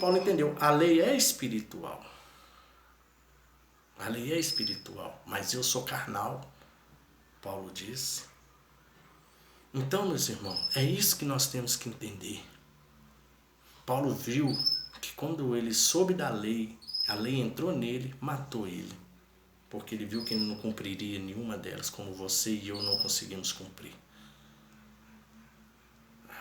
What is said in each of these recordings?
Paulo entendeu. A lei é espiritual. A lei é espiritual, mas eu sou carnal, Paulo disse. Então, meus irmãos, é isso que nós temos que entender. Paulo viu que quando ele soube da lei, a lei entrou nele, matou ele. Porque ele viu que ele não cumpriria nenhuma delas, como você e eu não conseguimos cumprir.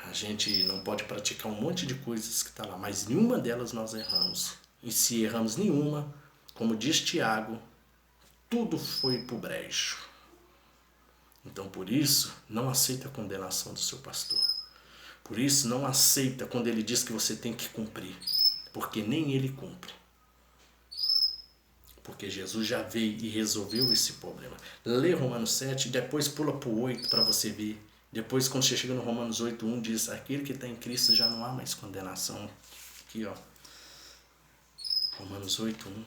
A gente não pode praticar um monte de coisas que está lá, mas nenhuma delas nós erramos. E se erramos nenhuma, como diz Tiago, tudo foi pro brejo. Então, por isso, não aceita a condenação do seu pastor. Por isso, não aceita quando ele diz que você tem que cumprir, porque nem ele cumpre. Porque Jesus já veio e resolveu esse problema. Lê Romanos 7, depois pula para o 8 para você ver. Depois, quando você chega no Romanos 8:1, diz: aquele que está em Cristo já não há mais condenação. Aqui, ó. Romanos 8:1.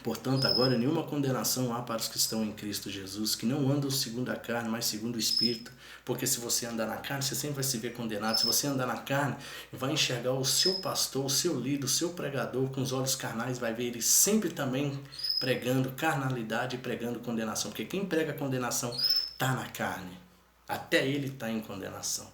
Portanto, agora nenhuma condenação há para os que estão em Cristo Jesus, que não andam segundo a carne, mas segundo o Espírito. Porque se você andar na carne, você sempre vai se ver condenado. Se você andar na carne, vai enxergar o seu pastor, o seu líder, o seu pregador com os olhos carnais, vai ver ele sempre também pregando carnalidade e pregando condenação. Porque quem prega condenação está na carne. Até ele está em condenação.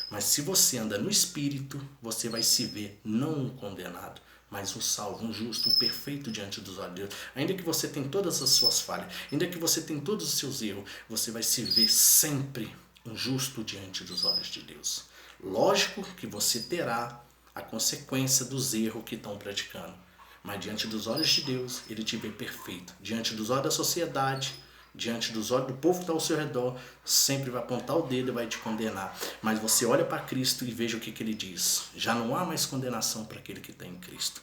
Mas se você anda no Espírito, você vai se ver não um condenado, mas um salvo, um justo, um perfeito diante dos olhos de Deus. Ainda que você tenha todas as suas falhas, ainda que você tenha todos os seus erros, você vai se ver sempre um justo diante dos olhos de Deus. Lógico que você terá a consequência dos erros que estão praticando, mas diante dos olhos de Deus, ele te vê perfeito. Diante dos olhos da sociedade, diante dos olhos do povo que está ao seu redor, sempre vai apontar o dedo e vai te condenar. Mas você olha para Cristo e veja o que ele diz. Já não há mais condenação para aquele que está em Cristo.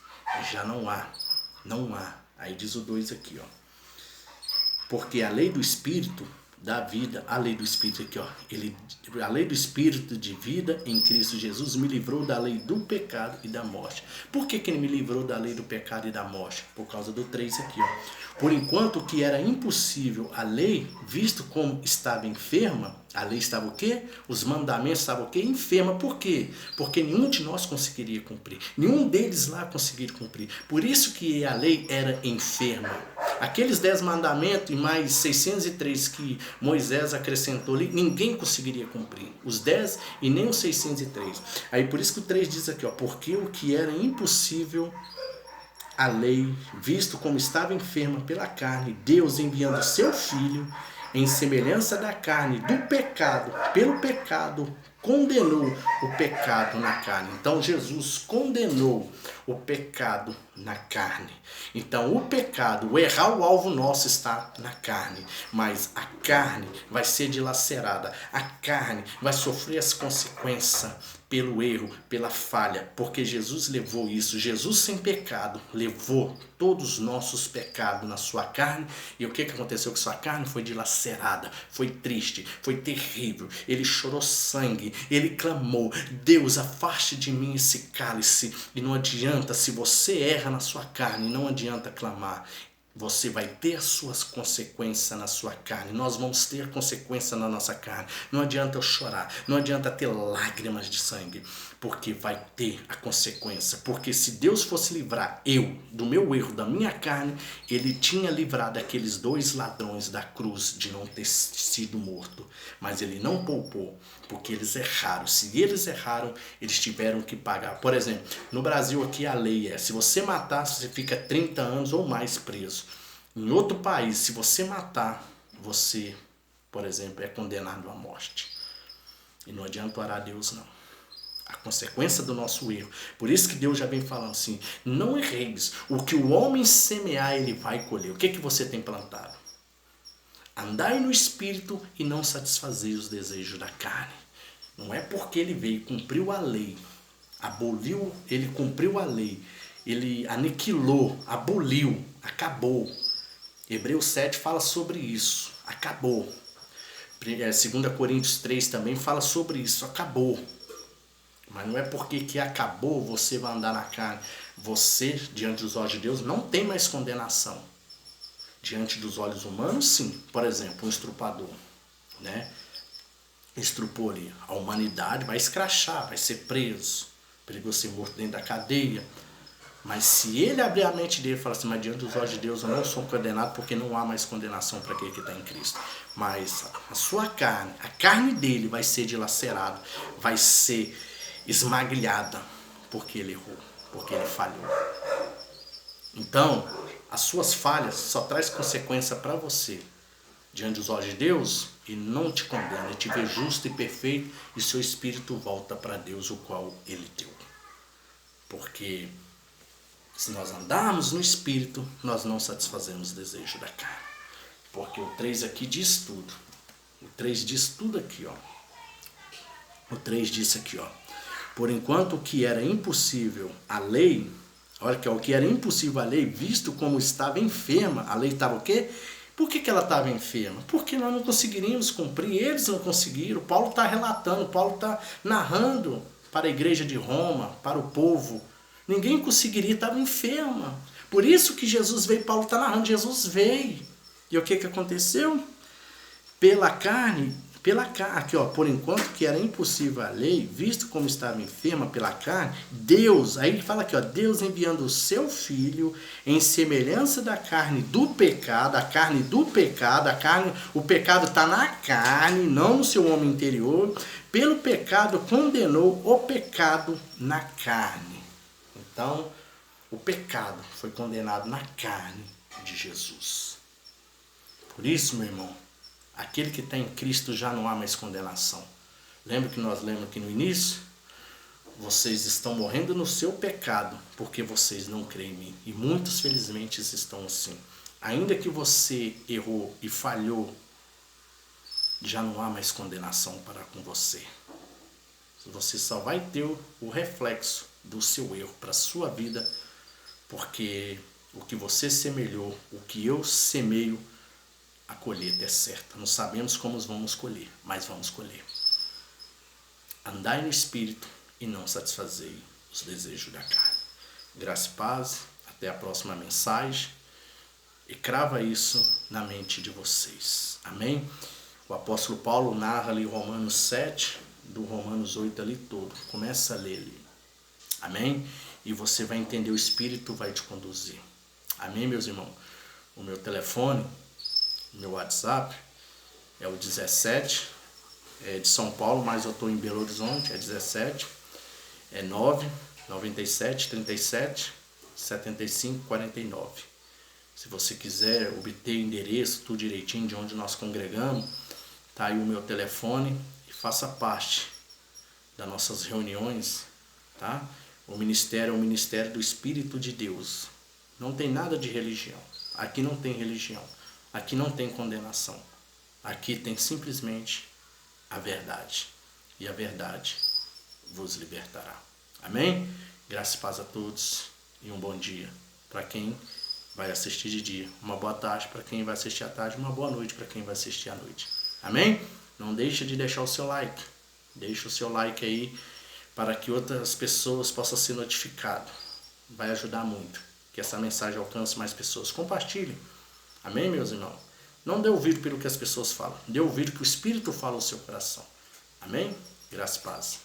Já não há. Não há. Aí diz o 2 aqui, ó. Porque a lei do Espírito da vida, a lei do Espírito aqui, ó. A lei do Espírito de vida em Cristo Jesus me livrou da lei do pecado e da morte. Por que ele me livrou da lei do pecado e da morte? Por causa do 3 aqui, ó. Por enquanto que era impossível a lei, visto como estava enferma, a lei estava o quê? Os mandamentos estavam o quê? Enferma. Por quê? Porque nenhum de nós conseguiria cumprir. Nenhum deles lá conseguiria cumprir. Por isso que a lei era enferma. Aqueles 10 mandamentos e mais 603 que Moisés acrescentou ali, ninguém conseguiria cumprir. Os 10 e nem os 603. Aí por isso que o 3 diz aqui, ó, porque o que era impossível a lei, visto como estava enferma pela carne, Deus enviando seu Filho em semelhança da carne, do pecado, pelo pecado, condenou o pecado na carne. Então Jesus condenou o pecado na carne. Então o pecado, o errar o alvo nosso está na carne, mas a carne vai ser dilacerada, a carne vai sofrer as consequências pelo erro, pela falha, porque Jesus levou isso. Jesus sem pecado levou todos os nossos pecados na sua carne. E o que aconteceu com sua carne? Foi dilacerada, foi triste, foi terrível. Ele chorou sangue, ele clamou: Deus, afaste de mim esse cálice. E não adianta, se você erra na sua carne, não adianta clamar. Você vai ter as suas consequências na sua carne. Nós vamos ter consequências na nossa carne. Não adianta eu chorar. Não adianta ter lágrimas de sangue. Porque vai ter a consequência. Porque se Deus fosse livrar eu do meu erro, da minha carne, ele tinha livrado aqueles 2 ladrões da cruz de não ter sido morto. Mas ele não poupou. Porque eles erraram. Se eles erraram, eles tiveram que pagar. Por exemplo, no Brasil aqui a lei é: se você matar, você fica 30 anos ou mais preso. Em outro país, se você matar, você, por exemplo, é condenado à morte. E não adianta orar a Deus, não. A consequência do nosso erro. Por isso que Deus já vem falando assim: não erreis. O que o homem semear, ele vai colher. O que você tem plantado? Andai no Espírito e não satisfazei os desejos da carne. Não é porque ele veio, cumpriu a lei, aboliu, ele cumpriu a lei, ele aniquilou, aboliu, acabou. Hebreus 7 fala sobre isso, acabou. 2 Coríntios 3 também fala sobre isso, acabou. Mas não é porque que acabou você vai andar na carne. Você, diante dos olhos de Deus, não tem mais condenação. Diante dos olhos humanos, sim. Por exemplo, um estrupador, né? Estrupou ali. A humanidade vai escrachar, vai ser preso. perigoso ser morto dentro da cadeia. Mas se ele abrir a mente dele e falar assim, mas diante dos olhos de Deus eu não sou condenado, porque não há mais condenação para aquele que está em Cristo. Mas a sua carne, a carne dele vai ser dilacerada, vai ser esmagalhada, porque ele errou, porque ele falhou. Então, as suas falhas só traz consequência para você diante dos olhos de Deus, e não te condena, ele te vê justo e perfeito, e seu espírito volta para Deus, o qual ele deu. Porque se nós andarmos no espírito, nós não satisfazemos o desejo da carne. Porque o 3 aqui diz tudo. O 3 diz tudo aqui, ó. O 3 diz aqui, ó. Por enquanto o que era impossível à lei, olha que é o que era impossível à lei, visto como estava enferma, a lei estava o quê? Por que ela estava enferma? Porque nós não conseguiríamos cumprir, eles não conseguiram. Paulo está relatando, Paulo está narrando para a igreja de Roma, para o povo. Ninguém conseguiria, estava enferma. Por isso que Jesus veio, Paulo está narrando, Jesus veio. E o que aconteceu? Pela carne, aqui ó, por enquanto que era impossível a lei, visto como estava enferma pela carne, Deus, aí ele fala aqui ó, Deus enviando o seu Filho em semelhança da carne do pecado, a carne do pecado, o pecado está na carne, não no seu homem interior, pelo pecado condenou o pecado na carne. Então, o pecado foi condenado na carne de Jesus. Por isso, meu irmão, aquele que está em Cristo já não há mais condenação. Lembra que nós lemos aqui no início? Vocês estão morrendo no seu pecado porque vocês não creem em mim. E muitos, felizmente, estão assim. Ainda que você errou e falhou, já não há mais condenação para com você. Você só vai ter o reflexo do seu erro para a sua vida, porque o que você semeou, o que eu semeio, a colheita é certa. Não sabemos como vamos colher, mas vamos colher. Andai no Espírito e não satisfazei os desejos da carne. Graça e paz, até a próxima mensagem, e crava isso na mente de vocês. Amém? O apóstolo Paulo narra ali Romanos 7, do Romanos 8 ali todo. Começa a ler ali. Amém? E você vai entender, o Espírito vai te conduzir. Amém, meus irmãos? O meu telefone, meu WhatsApp é o 17, é de São Paulo, mas eu estou em Belo Horizonte, é 17, é 9 97 37 75 49. Se você quiser obter endereço, tudo direitinho de onde nós congregamos, tá aí o meu telefone e faça parte das nossas reuniões, tá? O ministério é o ministério do Espírito de Deus. Não tem nada de religião. Aqui não tem religião. Aqui não tem condenação. Aqui tem simplesmente a verdade. E a verdade vos libertará. Amém? Graças e paz a todos e um bom dia para quem vai assistir de dia. Uma boa tarde para quem vai assistir à tarde. Uma boa noite para quem vai assistir à noite. Amém? Não deixe de deixar o seu like. Deixa o seu like aí para que outras pessoas possam ser notificadas. Vai ajudar muito. Que essa mensagem alcance mais pessoas. Compartilhe. Amém, meus irmãos? Não dê ouvido pelo que as pessoas falam. Dê ouvido que o Espírito fala ao seu coração. Amém? Graças e paz.